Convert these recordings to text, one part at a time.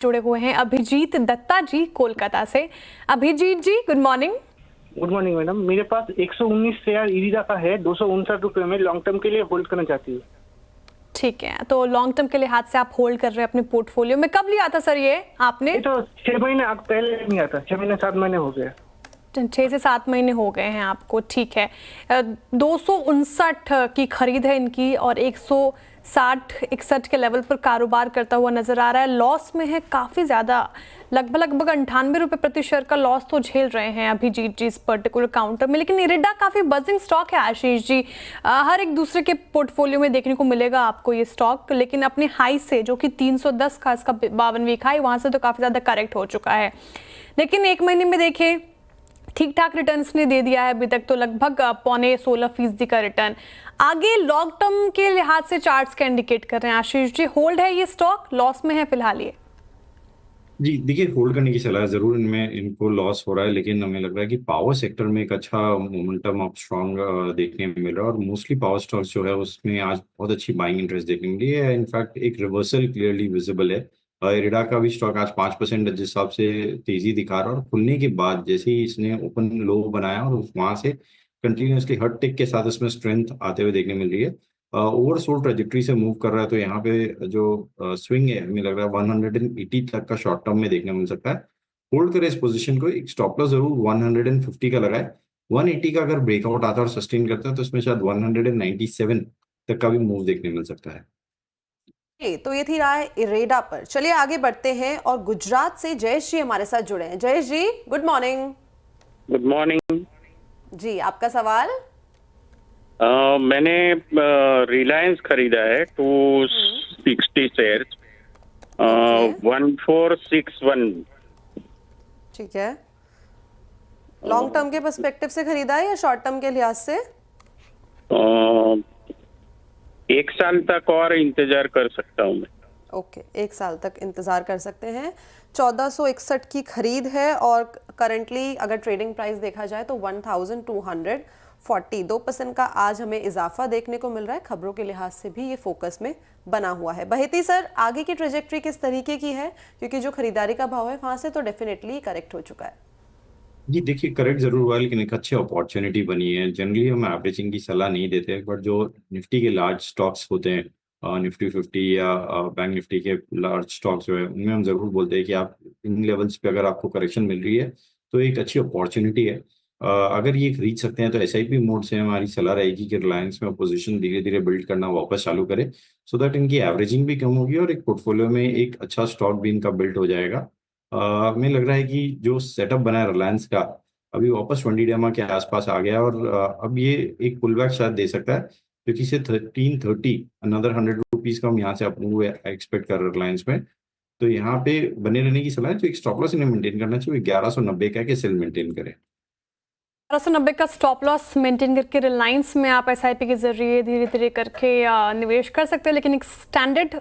जुड़े हुए हैं अभिजीत दत्ता जी कोलकाता से। Abhijit ji good morning. Good morning madam, मेरे पास 119 शेयर इरिडा का है, 259 रुपए में लॉन्ग टर्म के लिए होल्ड करना चाहती हूँ। ठीक है, तो लॉन्ग टर्म के लिहाज से आप होल्ड कर रहे हैं अपने पोर्टफोलियो में। कब लिया था सर ये आपने? ये तो 6 महीने पहले नहीं आता, 6 महीने 7 महीने हो गए। 6 से 7 महीने हो गए हैं आपको। ठीक है, 259 की खरीद है इनकी और 160-61 के लेवल पर कारोबार करता हुआ नजर आ रहा है। लॉस में है काफी ज्यादा, लगभग 98 रुपए प्रति शेयर का लॉस तो झेल रहे हैं अभिजीत जी इस पर्टिकुलर काउंटर में। लेकिन इरिडा काफी बजिंग स्टॉक है आशीष जी, हर एक दूसरे के पोर्टफोलियो में देखने को मिलेगा आपको ये स्टॉक, लेकिन अपने हाई से जो कि 310 का इसका 52 वीक हाई, वहां से तो काफी ज्यादा करेक्ट हो चुका है। लेकिन एक महीने में देखें ठीक ठाक रिटर्न्स ने दे दिया है अभी तक, तो लगभग 15.16% का रिटर्न। आगे लॉन्ग टर्म के लिहाज से चार्ट्स का इंडिकेट कर रहे हैं आशीष जी, होल्ड है ये स्टॉक, लॉस में है फिलहाल ये? जी देखिए, होल्ड करने की सलाह है। जरूर इनमें इनको लॉस हो रहा है, लेकिन हमें लग रहा है कि पावर सेक्टर में एक अच्छा मोमेंटम अब स्ट्रॉन्ग देखने में मिल रहा है और मोस्टली पावर स्टॉक्स जो है उसमें आज बहुत अच्छी बाइंग इंटरेस्ट देखने मिली है। इनफैक्ट एक रिवर्सल क्लियरली विजिबल है। इरिडा का भी स्टॉक आज 5% जिस हिसाब से तेजी दिखा रहा है और खुलने के बाद जैसे ही इसने ओपन लो बनाया और वहां से कंटिन्यूसली हर टिक के साथ इसमें स्ट्रेंथ आते हुए देखने मिल रही है। ओवरसोल्ड ट्रेजेक्टरी से मूव कर रहा है, तो यहाँ पे जो स्विंग है हमें लग रहा है 180 तक का शॉर्ट टर्म में देखने मिल सकता है। होल्ड करें इस पोजीशन को, एक स्टॉप लॉस जरूर 150 का लगाए। 180 का अगर ब्रेकआउट आता है और सस्टेन करता है तो इसमें शायद 197 तक का भी मूव देखने मिल सकता है। तो ये थी राय इरेडा पर। चलिए आगे बढ़ते हैं और गुजरात से जयेश जी हमारे साथ जुड़े हैं। जयेश जी गुड मॉर्निंग। गुड मॉर्निंग जी आपका सवाल। मैंने रिलायंस खरीदा है 260 शेयर, 1461। ठीक है, लॉन्ग टर्म के पर्सपेक्टिव से खरीदा है या शॉर्ट टर्म के लिहाज से? 1 साल तक और इंतजार कर सकता हूँ मैं। ओके, 1 साल तक इंतजार कर सकते हैं। 1461 की खरीद है और करंटली अगर ट्रेडिंग प्राइस देखा जाए तो 1240, 2% का आज हमें इजाफा देखने को मिल रहा है। खबरों के लिहाज से भी ये फोकस में बना हुआ है। बहेती सर, आगे की ट्रेजेक्ट्री किस तरीके की है, क्योंकि जो खरीदारी का भाव है वहां से तो डेफिनेटली करेक्ट हो चुका है। जी देखिए, करेक्ट जरूर हुआ है, लेकिन एक अच्छी अपॉर्चुनिटी बनी है। जनरली हम एवरेजिंग की सलाह नहीं देते, बट जो निफ्टी के लार्ज स्टॉक्स होते हैं, निफ्टी 50 या बैंक निफ्टी के लार्ज स्टॉक्स जो है, उनमें हम जरूर बोलते हैं कि आप इन लेवल्स पे अगर आपको करेक्शन मिल रही है तो एक अच्छी अपॉर्चुनिटी है। अगर ये खरीद सकते हैं तो एसआईपी मोड से हमारी सलाह रहेगी कि रिलायंस में पोजीशन धीरे धीरे बिल्ड करना वापस चालू करें, सो दैट इनकी एवरेजिंग भी कम होगी और एक पोर्टफोलियो में एक अच्छा स्टॉक भी इनका बिल्ड हो जाएगा। हमें लग रहा है कि जो सेटअप बना है रिलायंस का, अभी वापस 20 डेमा के आसपास आ गया और अब ये एक पुल बैक शायद दे सकता है, क्योंकि इसे 1330 अनदर 100 रुपीज का हम यहाँ से अप्रूव एक्सपेक्ट कर रहे हैं रिलायंस में। तो यहाँ पे बने रहने की सलाह है। तो एक स्टॉप लॉस इन्हें मेंटेन करना चाहिए, 1190 का कि सेल मेंटेन करें। 1190 का स्टॉप लॉस मेंटेन करके रिलायंस में आप एसआईपी के जरिए धीरे धीरे करके निवेश कर सकते हैं। लेकिन एक स्टैंडर्ड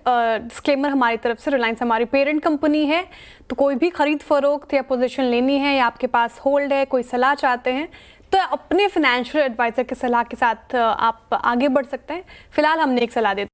डिस्क्लेमर हमारी तरफ से, रिलायंस हमारी पेरेंट कंपनी है, तो कोई भी खरीद फरोख्त या पोजीशन लेनी है या आपके पास होल्ड है, कोई सलाह चाहते हैं, तो अपने फाइनेंशियल एडवाइजर की सलाह के साथ आप आगे बढ़ सकते हैं। फिलहाल हमने एक सलाह दी।